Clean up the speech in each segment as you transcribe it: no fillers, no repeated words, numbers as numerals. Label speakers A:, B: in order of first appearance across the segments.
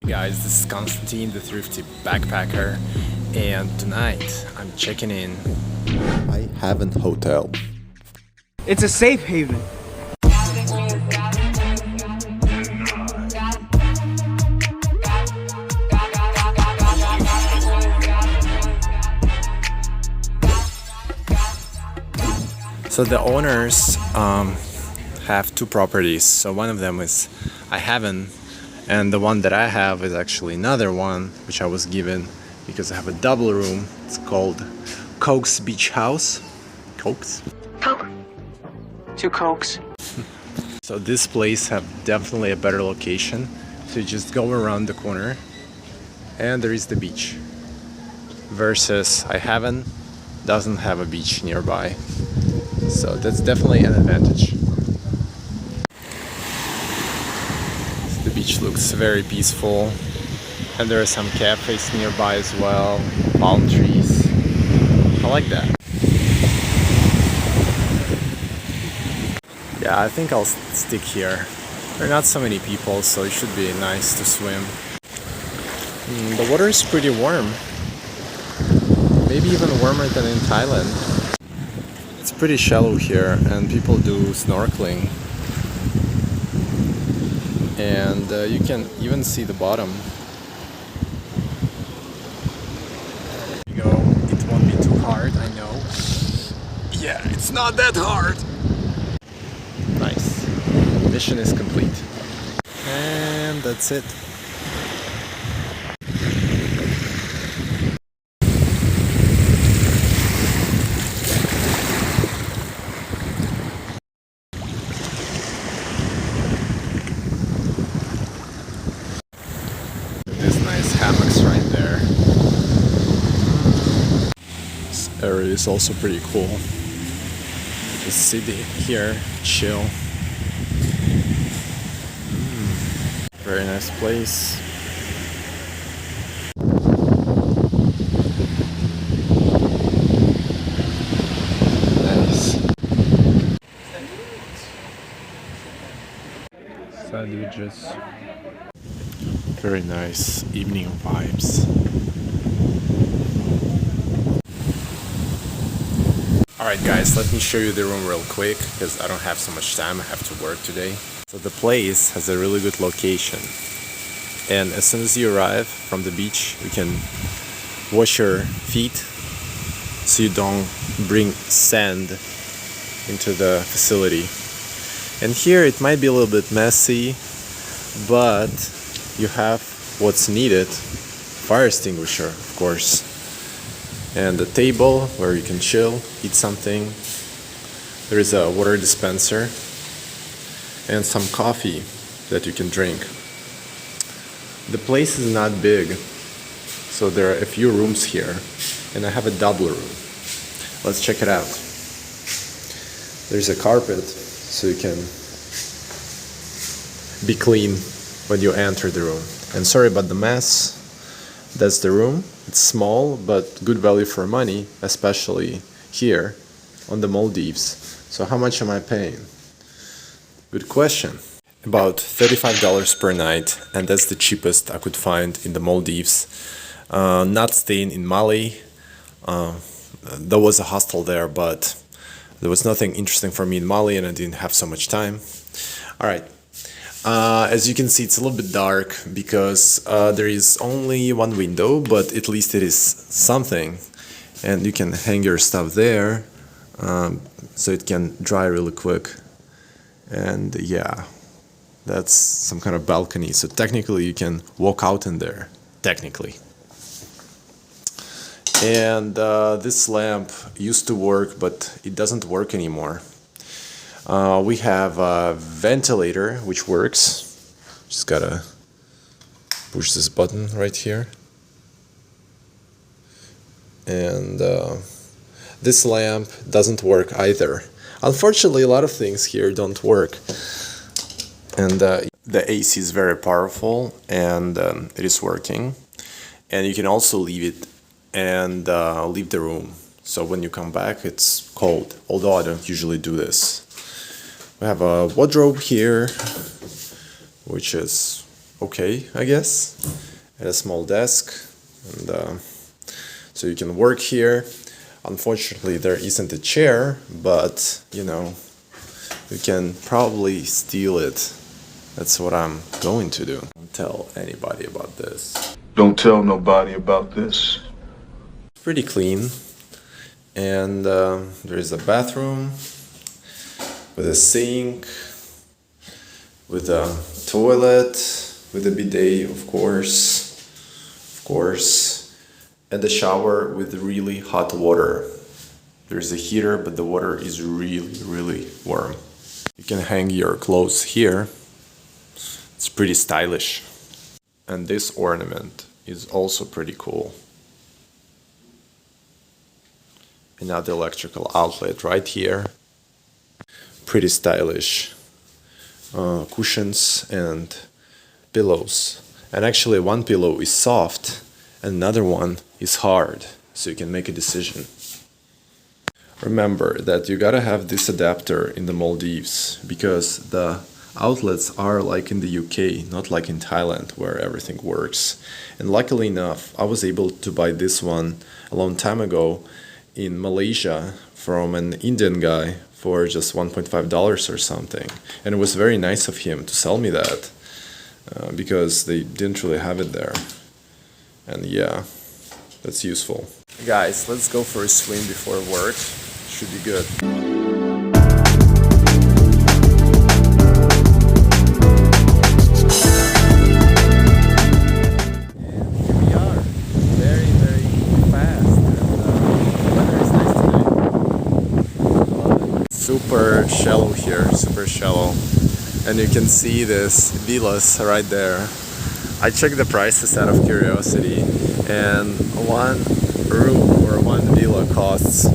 A: Guys, this is Konstantin, the thrifty backpacker, and tonight I'm checking in iHaven Hotel.
B: It's a safe haven.
A: So the owners have two properties. So one of them is iHaven, and the one that I have is actually another one which I was given because I have a double room. It's called Coke's Beach House. Coke's?
B: Coke. 2 Cokes.
A: So this place have definitely a better location. So you just go around the corner and there is the beach. Versus iHaven doesn't have a beach nearby. So that's definitely an advantage. The beach looks very peaceful, and there are some cafes nearby as well, palm trees. I like that. Yeah, I think I'll stick here. There are not so many people, so it should be nice to swim. The water is pretty warm. Maybe even warmer than in Thailand. It's pretty shallow here, and people do snorkeling. And you can even see the bottom. There you go. It won't be too hard, I know. Yeah, it's not that hard. Nice. Mission is complete. And that's it. This nice hammocks right there. This area is also pretty cool. Just sit here, chill. Very nice place. Nice. Sandwiches. Very nice evening vibes. Alright guys, let me show you the room real quick because I don't have so much time, I have to work today. So the place has a really good location, and as soon as you arrive from the beach you can wash your feet so you don't bring sand into the facility. And here it might be a little bit messy, but you have what's needed. Fire extinguisher, of course, and a table where you can chill, eat something. There is a water dispenser and some coffee that you can drink. The place is not big, so there are a few rooms here, and I have a double room. Let's check it out. There's a carpet, so you can be clean when you enter the room. And sorry about the mess. That's the room. It's small, but good value for money, especially here on the Maldives. So how much am I paying? Good question. About $35 per night, and that's the cheapest I could find in the Maldives. Not staying in Mali. There was a hostel there, but there was nothing interesting for me in Mali, and I didn't have so much time. Alright. As you can see, it's a little bit dark because there is only one window, but at least it is something. And you can hang your stuff there, so it can dry really quick. And yeah, that's some kind of balcony. So technically you can walk out in there, technically. And this lamp used to work, but it doesn't work anymore. We have a ventilator which works. Just gotta push this button right here. And this lamp doesn't work either. Unfortunately, a lot of things here don't work. And the AC is very powerful, and it is working. And you can also leave it and leave the room. So when you come back, it's cold, although I don't usually do this. We have a wardrobe here, which is okay, I guess. and a small desk, and so you can work here. Unfortunately, there isn't a chair, but you know, you can probably steal it. That's what I'm going to do. Don't tell anybody about this.
C: Don't tell nobody about this.
A: Pretty clean, and there is a bathroom with a sink, with a toilet, with a bidet, of course, and a shower with really hot water. There's a heater, but the water is really, really warm. You can hang your clothes here. It's pretty stylish. And this ornament is also pretty cool. Another electrical outlet right here. Pretty stylish. Cushions and pillows. And actually one pillow is soft, another one is hard, so you can make a decision. Remember that you gotta have this adapter in the Maldives, because the outlets are like in the UK, not like in Thailand where everything works. And luckily enough, I was able to buy this one a long time ago in Malaysia from an Indian guy for just $1.5 or something. And it was very nice of him to sell me that, because they didn't really have it there. And yeah, that's useful. Guys, let's go for a swim before work. Should be good. Super shallow here, super shallow, and you can see this villas right there. I checked the prices out of curiosity, and one room or one villa costs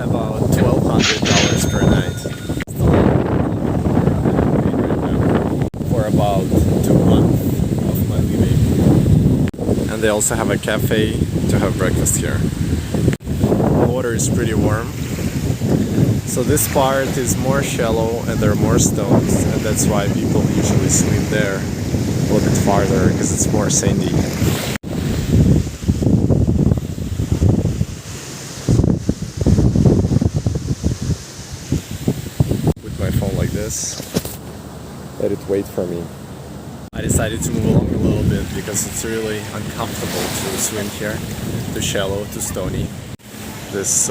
A: about $1,200 per night for about 2 months of my living. And they also have a cafe to have breakfast here. The water is pretty warm. So this part is more shallow and there are more stones, and that's why people usually swim there a little bit farther, because it's more sandy. With my phone like this, let it wait for me. I decided to move along a little bit because it's really uncomfortable to swim here. Too shallow, too stony. This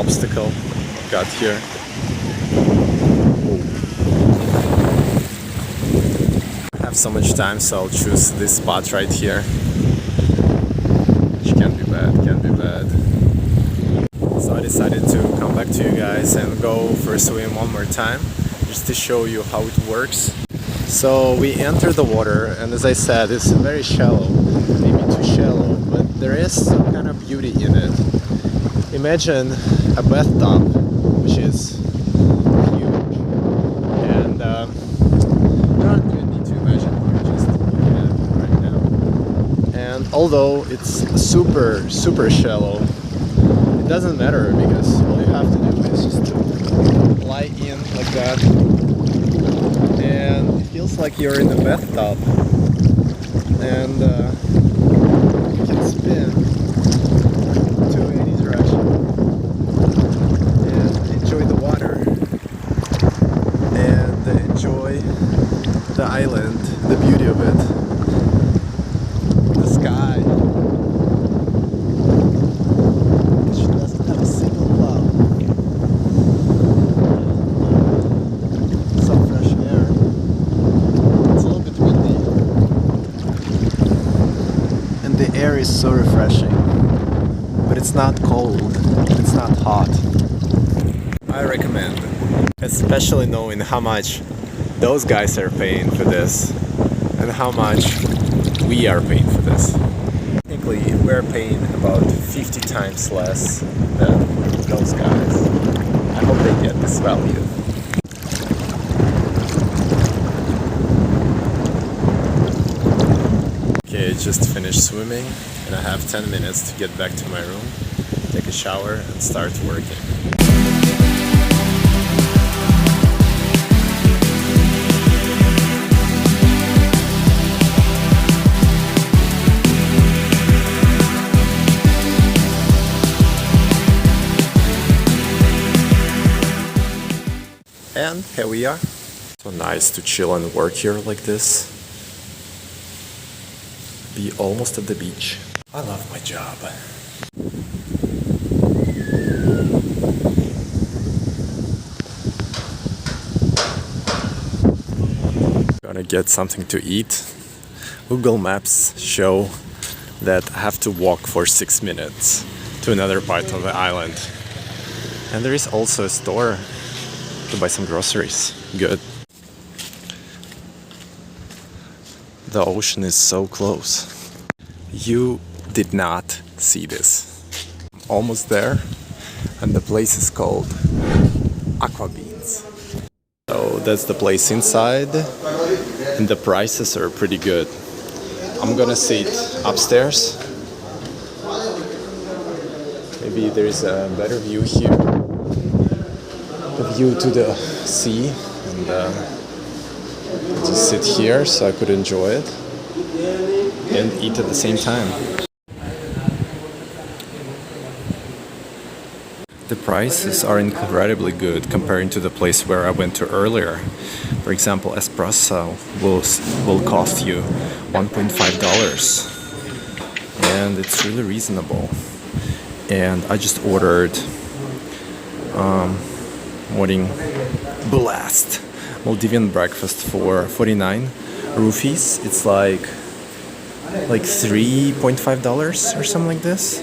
A: obstacle got here. I have so much time, so I'll choose this spot right here. Which can't be bad. So I decided to come back to you guys and go for a swim one more time, just to show you how it works. So we enter the water, and as I said, it's very shallow, maybe too shallow, but there is some kind of beauty in it. Imagine a bathtub, which is huge, and you don't even need to imagine, you just have it right now. And although it's super shallow, it doesn't matter, because all you have to do is just to lie in like that, and it feels like you're in a bathtub, and you can spin to any direction and enjoy the water and enjoy the island, the beauty of it, the sky, which doesn't have a single cloud. Some fresh air. It's a little bit windy, and the air is so refreshing, but it's not cold, it's not hot. I recommend, especially knowing how much those guys are paying for this and how much we are paying for this. Technically, we're paying about 50 times less than those guys. I hope they get this value. Okay, I just finished swimming and I have 10 minutes to get back to my room, take a shower and start working. here we are. So nice to chill and work here like this. Be almost at the beach. I love my job. Gonna get something to eat. Google Maps show that I have to walk for 6 minutes to another part of the island. And there is also a store to buy some groceries. Good. The ocean is so close. You did not see this. Almost there, and the place is called Aqua Beans. So that's the place inside, and the prices are pretty good. I'm gonna sit upstairs. Maybe there's a better view here. The view to the sea, and just sit here so I could enjoy it and eat at the same time. The prices are incredibly good comparing to the place where I went to earlier. For example, espresso will cost you $1.5, and it's really reasonable. And I just ordered morning blast Maldivian breakfast for 49 rupees. It's like $3.5 or something like this.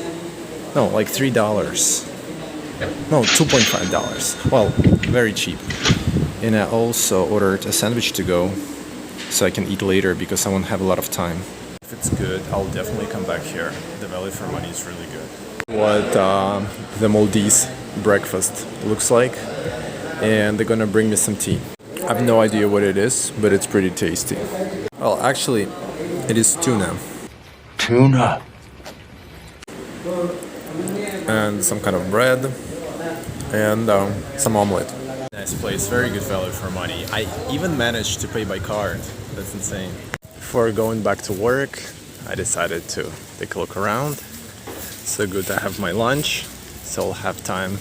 A: No, like $3. No, $2.5. Well, very cheap. And I also ordered a sandwich to go so I can eat later because I won't have a lot of time. If it's good, I'll definitely come back here. The value for money is really good. What the Maldives breakfast looks like, and they're gonna bring me some tea. I have no idea what it is, but it's pretty tasty. Well, actually, it is tuna.
C: Tuna.
A: And some kind of bread, and some omelet. Nice place, very good value for money. I even managed to pay by card. That's insane. Before going back to work, I decided to take a look around. So good to have my lunch, so I'll have time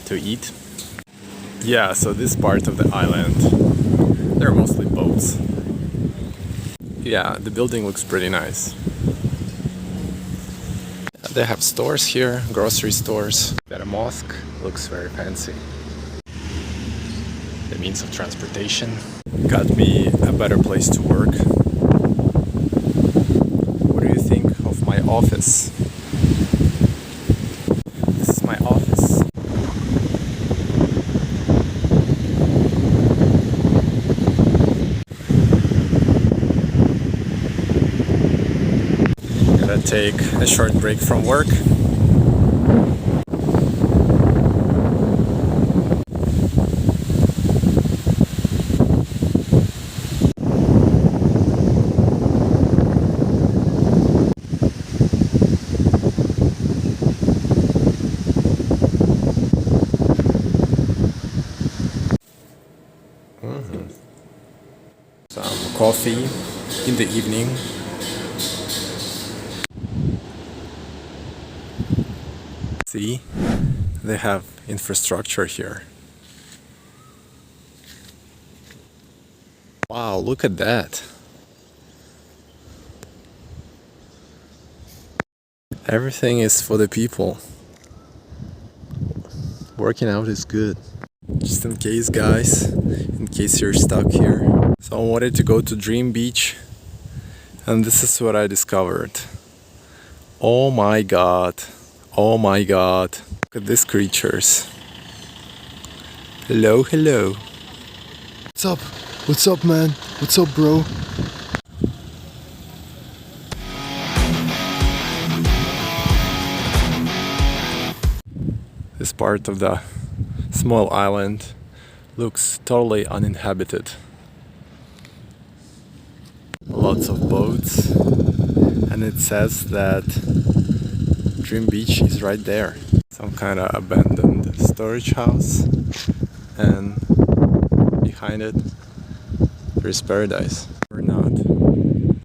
A: to eat. Yeah, so this part of the island, they're mostly boats. Yeah, the building looks pretty nice. They have stores here, grocery stores. Got a mosque, looks very fancy. The means of transportation got me a better place to work. What do you think of my office? This is my office. Gotta take a short break from work. Some coffee in the evening. See, they have infrastructure here. Wow, look at that. Everything is for the people. Working out is good. Just in case, guys, in case you're stuck here. So I wanted to go to Dream Beach, and this is what I discovered. Oh my god. Oh my god. Look at these creatures. Hello, hello.
D: What's up? What's up, man? What's up, bro?
A: This part of the small island looks totally uninhabited. Lots of boats, and it says that Dream Beach is right there. Some kind of abandoned storage house, and behind it there's paradise. Or not.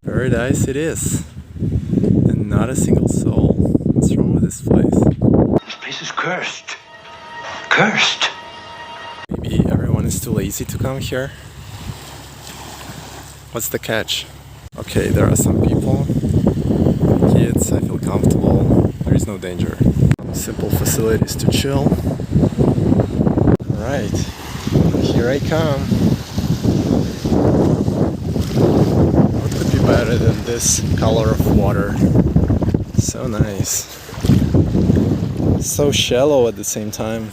A: Paradise it is, and not a single soul. What's wrong with this place?
C: This place is cursed. Cursed.
A: Maybe everyone easy to come here? What's the catch? Okay, there are some people, kids, I feel comfortable, there is no danger. Simple facilities to chill. Alright, here I come. What could be better than this color of water? So nice. So shallow at the same time.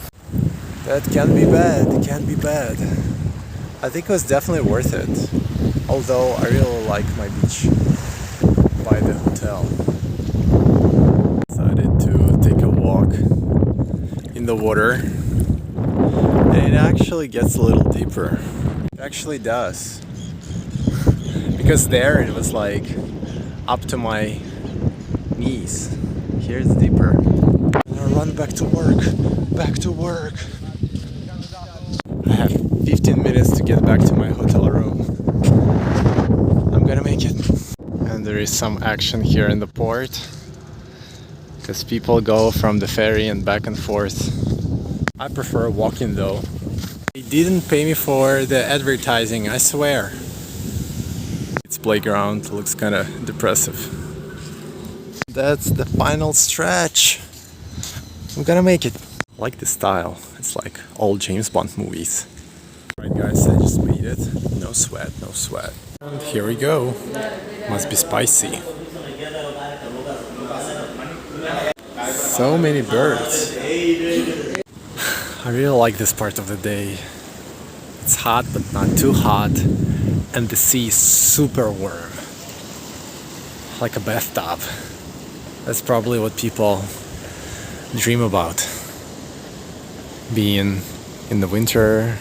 A: That can be bad, it can be bad. I think it was definitely worth it. Although I really like my beach by the hotel. Decided to take a walk in the water. And it actually gets a little deeper. It actually does. Because there it was like up to my knees. Here it's deeper. I'm gonna run back to work. Back to work. I have 15 minutes to get back to my hotel room. I'm gonna make it. And there is some action here in the port. Because people go from the ferry and back and forth. I prefer walking though. They didn't pay me for the advertising, I swear. Its playground looks kinda depressive. That's the final stretch. I'm gonna make it. I like the style. It's like all James Bond movies. Alright guys, I just made it. No sweat, no sweat. And here we go. Must be spicy. So many birds. I really like this part of the day. It's hot but not too hot. And the sea is super warm. Like a bathtub. That's probably what people dream about. Being in the winter.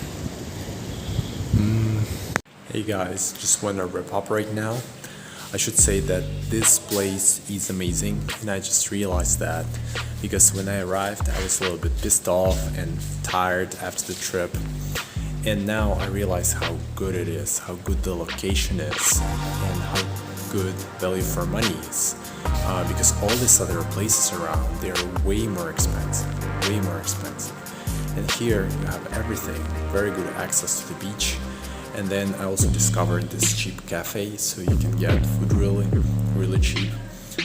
A: Hey guys, just wanna wrap up right now. I should say that this place is amazing, and I just realized that because when I arrived I was a little bit pissed off and tired after the trip, and now I realize how good it is, how good the location is, and how good value for money is. Because all these other places around, they're way more expensive. And here you have everything, very good access to the beach. And then I also discovered this cheap cafe, so you can get food really cheap.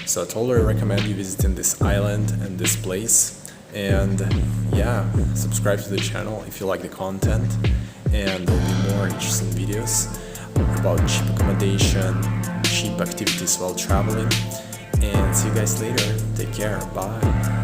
A: So I totally recommend you visiting this island and this place. And yeah, subscribe to the channel if you like the content, and there'll be more interesting videos about cheap accommodation, cheap activities while traveling. And see you guys later. Take care. Bye.